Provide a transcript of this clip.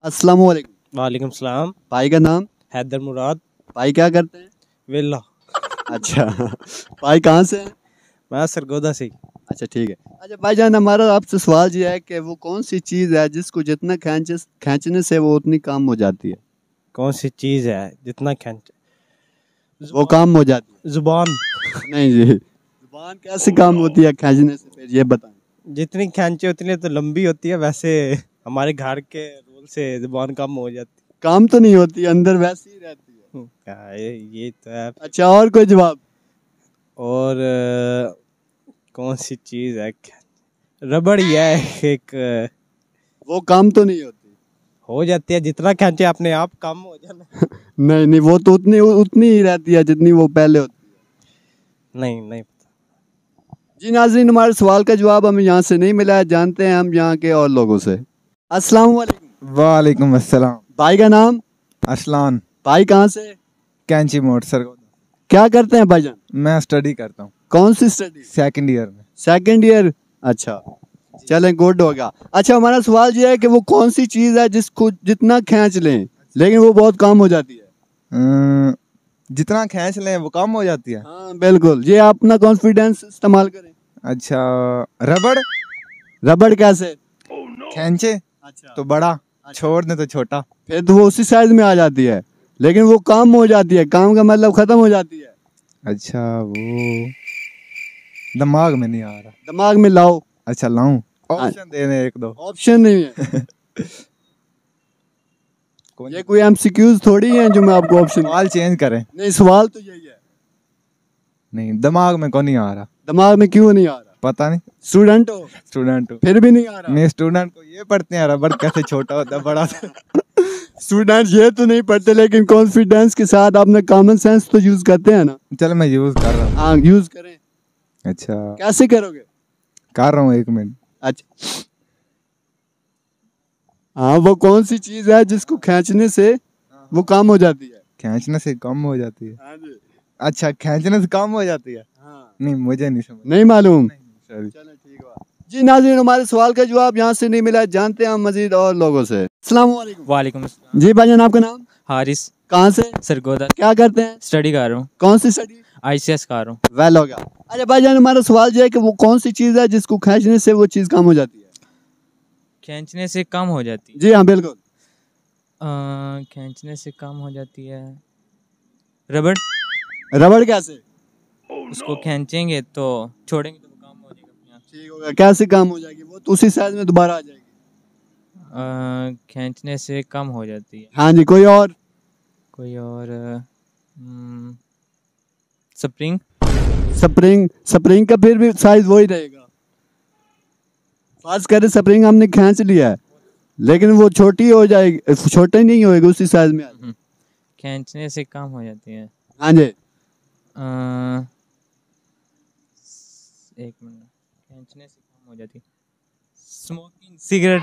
अस्सलाम वालेकुम। वालेकुम सलाम। भाई का नाम? हैदर मुराद। भाई क्या करते हैं? वेला। अच्छा। भाई कहाँ से हैं? मैं सरगोदा से। अच्छा ठीक है। अच्छा भाईजान, हमारा आपसे सवाल ये है कि वो कौन सी चीज़ है जिसको जितना खींचने से वो उतनी कम हो जाती है? कौन सी चीज़ है जितना खींच वो जुबान। कम हो जाती जुबान। है? नहीं जी, जुबान कैसे कम होती है खींचने से, फिर ये बताएं। जितनी खींचे उतनी तो लंबी होती है, वैसे हमारे घर के रूल से जुबान कम हो जाती काम तो नहीं होती, अंदर वैसी ही रहती है। है। ये तो है। अच्छा, और कोई जवाब? और कौन सी चीज़ है रबड़ ही है एक वो काम तो नहीं होती। हो जाती है, जितना खींचे अपने आप कम हो जाना। नहीं नहीं, वो तो उतनी उतनी ही रहती है जितनी वो पहले होती है। नहीं नहीं पता। जी नाज़रीन, हमारे सवाल का जवाब हमें यहाँ से नहीं मिला है, जानते हैं हम यहाँ के और लोगों से। अस्सलाम वालेकुम। वालेकुम अस्सलाम। भाई का नाम? अरसलान। भाई कहाँ से? कैंची मोड़ सरगोदा। क्या करते हैं भाईजान? मैं स्टडी करता हूँ कौन सी स्टडी? सेकंड ईयर में। Second year. अच्छा, चलें, गुड होगा। अच्छा, हमारा सवाल ये है कि वो कौन सी चीज़ है जिसको जितना खींच लें लेकिन वो बहुत कम हो जाती है? जितना खींच लें वो कम हो जाती है। हाँ बिल्कुल, ये अपना कॉन्फिडेंस इस्तेमाल करें। अच्छा, रबड़। रबड़ कैसे? खींचे अच्छा, तो बड़ा, छोड़ दे तो छोटा। फिर तो वो उसी साइज में आ जाती है, लेकिन वो काम हो जाती है, काम का मतलब खत्म हो जाती है। अच्छा, वो दिमाग में नहीं आ रहा। दिमाग में लाओ। अच्छा लाऊं, हाँ। ऑप्शन दे दे एक दो। ऑप्शन नहीं है। कौन ये कोई एमसीक्यूज थोड़ी है जो मैं आपको ऑप्शन। सवाल चेंज करें? नहीं, सवाल तो यही है। नहीं, दिमाग में को नहीं आ रहा। दिमाग में क्यों नहीं आ रहा? पता नहीं। स्टूडेंट हो? स्टूडेंट हो? फिर भी नहीं आ रहा? नहीं, स्टूडेंट को ये पढ़ते हैं रबड़ कैसे छोटा होता है बड़ा होता है। स्टूडेंट ये तो नहीं पढ़ते, लेकिन कॉन्फिडेंस के साथ अपने कॉमन सेंस तो यूज करते हैं ना। चल मैं यूज कर रहा हूँ। हाँ, यूज करें। अच्छा, कैसे करोगे? कर रहा हूँ, एक मिनट। अच्छा, हाँ, वो कौन सी चीज है जिसको खींचने से वो कम हो जाती है? खींचने से कम हो जाती है? हाँ जी। अच्छा, खींचने से कम हो जाती है? हाँ। नहीं, मुझे नहीं समझ। नहीं मालूम? सॉरी। चलो ठीक है। जी नाज़रीन, हमारे सवाल का जवाब यहाँ से नहीं मिला, जानते हैं हम मजीद और लोगों से। अस्सलाम वालेकुम। वालेकुम अस्सलाम। जी भाईजान, आपका नाम? हारिस। कहाँ से? सरगोदा। क्या करते हैं? स्टडी कर रहा हूँ। कौन सी स्टडी? आईसीएस कर रहा हूँ। वेल होगा। अच्छा भाईजान, हमारा सवाल ये है कि वो कौन सी चीज़ है जिसको खींचने से वो चीज़ कम हो जाती है? खींचने से कम हो जाती है? जी हाँ बिल्कुल। खींचने से कम हो जाती है रबड़। रबड़ कैसे? उसको खींचेंगे तो छोड़ेंगे तो वो कम हो जाएगा अपने आप। ठीक होगा। कैसे कम हो जाएगी? वो तो उसी साइज में दोबारा आ जाएगी। खींचने से कम हो जाती है। हाँ जी, कोई और? कोई और स्प्रिंग। स्प्रिंग? स्प्रिंग का फिर भी साइज वही रहेगा। फर्ज करें स्प्रिंग हमने खींच लिया है, लेकिन वो छोटी हो जाएगी, छोटी नहीं होएगी, उसी साइज में आ जाएगी। खींचने से कम हो जाती है। हाँ जी। एक मिनट। खींचने से कम हो जाती है। Smoking cigarette.